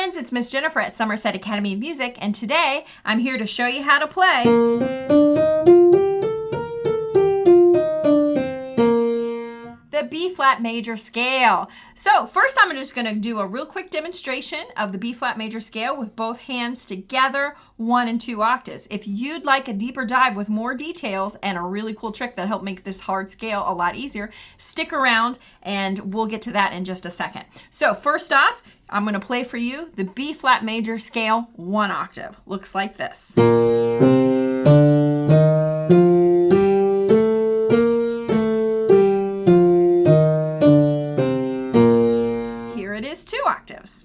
friends, it's Miss Jenifer at Somerset Academy of Music, and today I'm here to show you how to play the B-flat major scale. So first I'm just going to do a real quick demonstration of the B-flat major scale with both hands together, 1 and 2 octaves. If you'd like a deeper dive with more details and a really cool trick that helped make this hard scale a lot easier, stick around and we'll get to that in just a second. So first off, I'm going to play for you the B-flat major scale 1 octave. Looks like this. Here it is 2 octaves.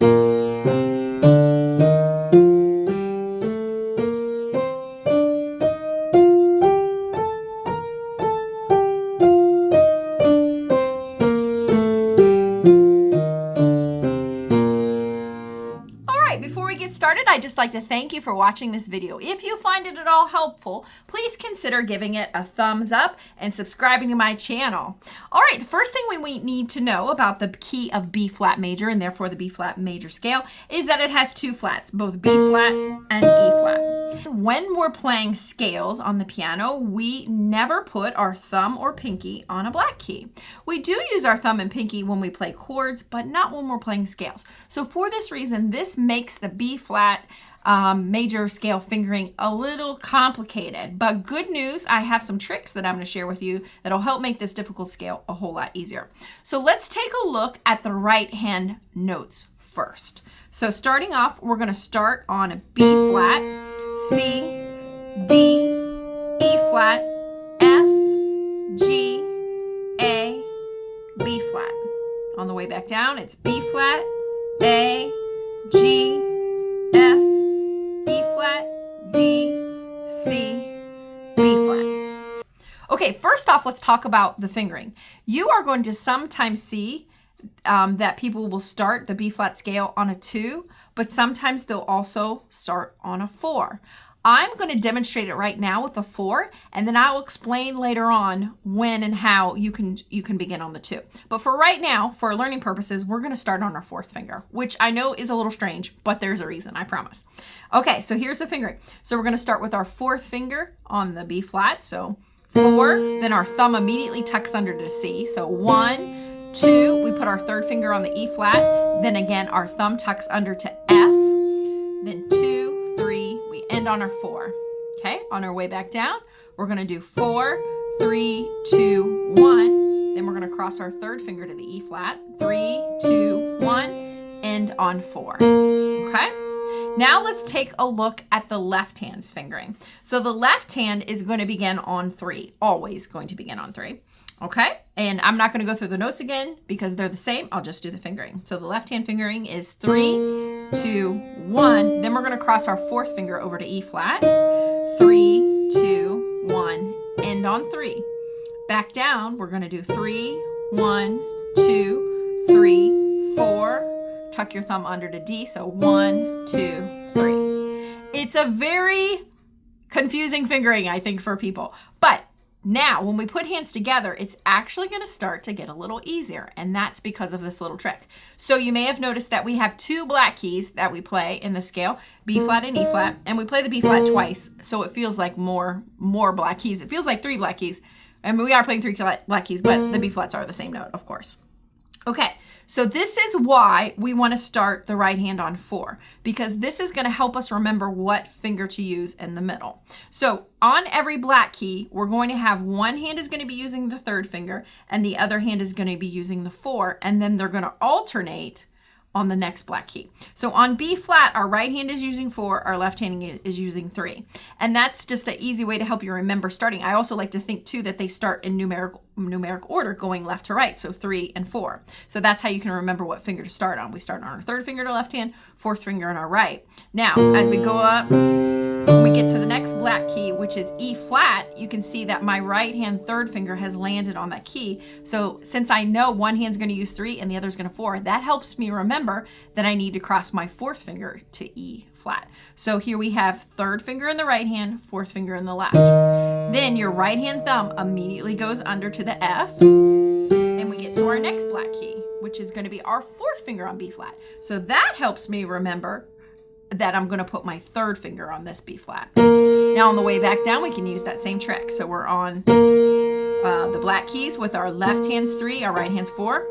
Before we get started, I'd just like to thank you for watching this video. If you find it at all helpful, please consider giving it a thumbs up and subscribing to my channel. All right, the first thing we need to know about the key of B-flat major, and therefore the B-flat major scale, is that it has 2 flats, both B-flat and E-flat. When we're playing scales on the piano, we never put our thumb or pinky on a black key. We do use our thumb and pinky when we play chords, but not when we're playing scales. So for this reason, this makes the B-flat major scale fingering a little complicated. But good news, I have some tricks that I'm going to share with you that'll help make this difficult scale a whole lot easier. So let's take a look at the right hand notes first. So starting off, we're going to start on a B-flat, C, D, E-flat, F, G, A, B-flat. On the way back down, it's B-flat, A, G, F, E-flat, D, C, B-flat. Okay, first off, let's talk about the fingering. You are going to sometimes see that people will start the B-flat scale on a 2, but sometimes they'll also start on a 4. I'm going to demonstrate it right now with the 4, and then I'll explain later on when and how you can begin on the 2. But for right now, for learning purposes, we're going to start on our 4th finger, which I know is a little strange, but there's a reason, I promise. Okay, so here's the fingering. So we're going to start with our 4th finger on the B flat, so 4, then our thumb immediately tucks under to C, so 1, 2, we put our 3rd finger on the E flat, then again our thumb tucks under to F, then 2, 3, we end on our 4. Okay, on our way back down, we're going to do 4, 3, 2, 1, then we're going to cross our 3rd finger to the E flat, 3, 2, 1, end on 4. Okay, now let's take a look at the left hand's fingering. So the left hand is going to begin on 3, always going to begin on 3. Okay, and I'm not going to go through the notes again because they're the same. I'll just do the fingering. So the left hand fingering is 3, 2, 1. Then we're going to cross our 4th finger over to E flat. 3, 2, 1, end on 3. Back down, we're going to do 3, 1, 2, 3, 4. Tuck your thumb under to D. So 1, 2, 3. It's a very confusing fingering, I think, for people. But now, when we put hands together, it's actually going to start to get a little easier, and that's because of this little trick. So you may have noticed that we have 2 black keys that we play in the scale, B flat and E flat, and we play the B flat twice, so it feels like more black keys. It feels like 3 black keys, and we are playing 3 black keys, but the B flats are the same note, of course. Okay, so this is why we want to start the right hand on 4, because this is going to help us remember what finger to use in the middle. So on every black key, we're going to have one hand is going to be using the 3rd finger and the other hand is going to be using the 4, and then they're going to alternate on the next black key. So on B flat, our right hand is using 4, our left hand is using 3. And that's just an easy way to help you remember starting. I also like to think too that they start in numeric order going left to right, so 3 and 4. So that's how you can remember what finger to start on. We start on our 3rd finger to left hand, 4th finger on our right. Now, as we go up, when we get to the next black key, which is E flat, you can see that my right hand 3rd finger has landed on that key. So since I know one hand's going to use 3 and the other's going to 4, that helps me remember that I need to cross my 4th finger to E flat. So here we have 3rd finger in the right hand, 4th finger in the left. Then your right hand thumb immediately goes under to the F, and we get to our next black key. which is going to be our fourth finger on B flat. So that helps me remember that I'm going to put my third finger on this B flat. Now on the way back down, we can use that same trick. So we're on the black keys with our left hand's 3, our right hand's 4.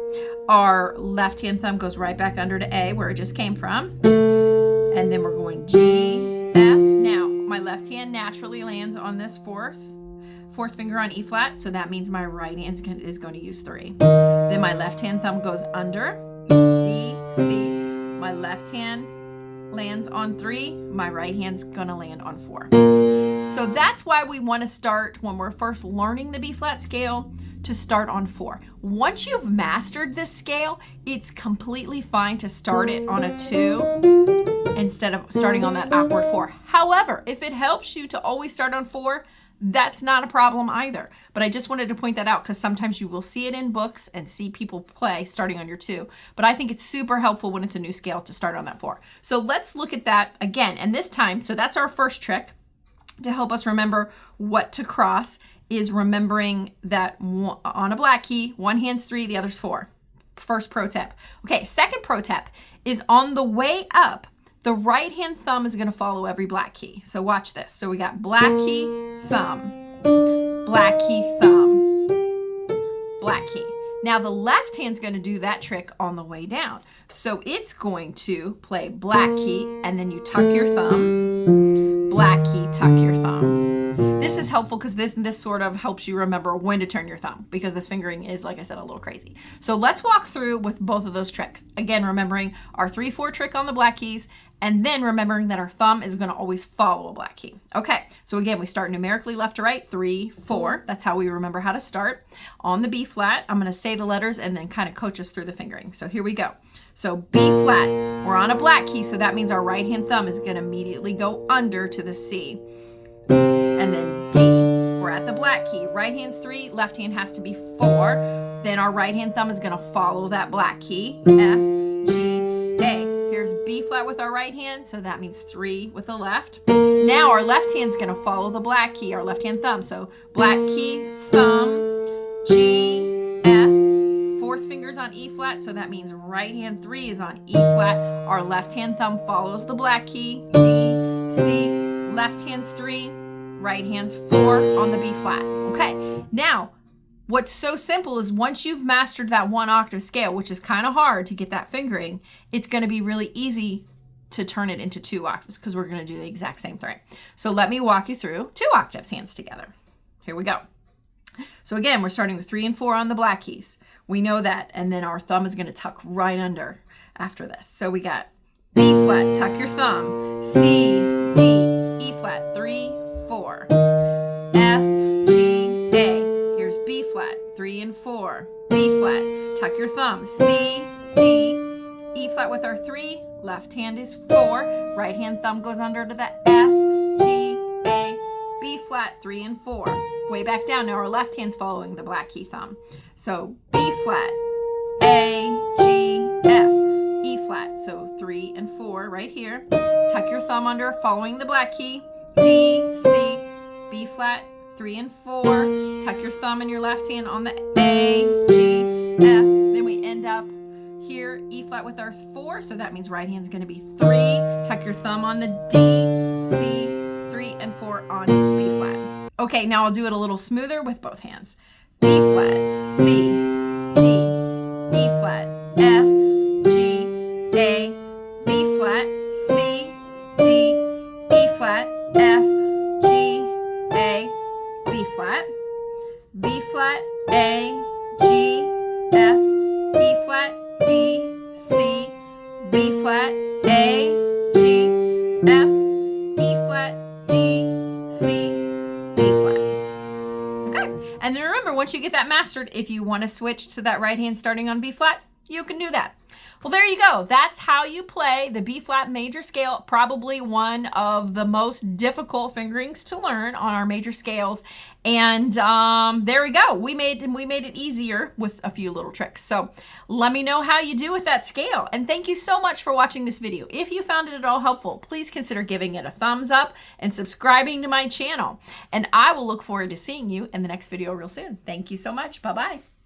Our left hand thumb goes right back under to A where it just came from. And then we're going G, F. Now my left hand naturally lands on this fourth finger on E flat. So that means my right hand is going to use 3. Then my left hand thumb goes under D, C. My left hand lands on 3, my right hand's gonna land on 4. So that's why we want to start when we're first learning the B flat scale to start on 4. Once you've mastered this scale, it's completely fine to start it on a 2 instead of starting on that awkward 4. However, if it helps you to always start on 4, that's not a problem either. But I just wanted to point that out because sometimes you will see it in books and see people play starting on your 2. But I think it's super helpful when it's a new scale to start on that 4. So let's look at that again. And this time, so that's our first trick to help us remember what to cross, is remembering that on a black key, one hand's 3, the other's 4. First pro tip. Okay, second pro tip is on the way up, the right hand thumb is going to follow every black key. So watch this. So we got black key, thumb, black key, thumb, black key. Now the left hand's going to do that trick on the way down. So it's going to play black key and then you tuck your thumb, black key, tuck your thumb. This is helpful because this sort of helps you remember when to turn your thumb, because this fingering is, like I said, a little crazy. So let's walk through with both of those tricks. Again, remembering our 3-4 trick on the black keys, and then remembering that our thumb is going to always follow a black key. Okay, so again, we start numerically left to right, 3, 4. That's how we remember how to start. On the B flat, I'm going to say the letters and then kind of coach us through the fingering. So here we go. So B flat, we're on a black key, so that means our right hand thumb is going to immediately go under to the C. And then D, we're at the black key. Right hand's 3, left hand has to be 4. Then our right hand thumb is going to follow that black key, F, G, A. Here's B flat with our right hand, so that means 3 with the left. Now our left hand's going to follow the black key, our left hand thumb. So black key, thumb, G, F. Fourth finger's on E flat, so that means right hand 3 is on E flat. Our left hand thumb follows the black key, D, C. Left hand's 3, right hand's 4 on the B flat. Okay, now what's so simple is once you've mastered that 1 octave scale, which is kind of hard to get that fingering, it's going to be really easy to turn it into 2 octaves because we're going to do the exact same thing. So let me walk you through 2 octaves hands together. Here we go. So again, we're starting with 3 and 4 on the black keys. We know that, and then our thumb is going to tuck right under after this. So we got B flat, tuck your thumb, C, D, E flat, 3, 4, F, G, A. Here's B flat, 3 and 4, B flat, tuck your thumb, C, D, E flat with our 3, left hand is 4, right hand thumb goes under to the F, G, A, B flat, 3 and 4. Way back down, now our left hand's following the black key thumb. So B flat, A, G, F, E flat, so 3 and 4 right here. Tuck your thumb under, following the black key, D, C, B flat, 3 and 4. Tuck your thumb in your left hand on the A, G, F. Then we end up here, E flat with our 4, so that means right hand's going to be 3. Tuck your thumb on the D, C, 3 and 4 on B flat. Okay, now I'll do it a little smoother with both hands. B flat, C, D, E flat, F, G, A, B flat, C, D, E flat, F, G, A, B flat, B flat, A, G, F, E flat, D, C, B flat, A, G, F, E flat, D, C, B flat. Okay, and then remember, once you get that mastered, if you want to switch to that right hand starting on B flat, you can do that. Well, there you go. That's how you play the B flat major scale, probably one of the most difficult fingerings to learn on our major scales. And there we go. We made it easier with a few little tricks. So let me know how you do with that scale. And thank you so much for watching this video. If you found it at all helpful, please consider giving it a thumbs up and subscribing to my channel. And I will look forward to seeing you in the next video real soon. Thank you so much. Bye-bye.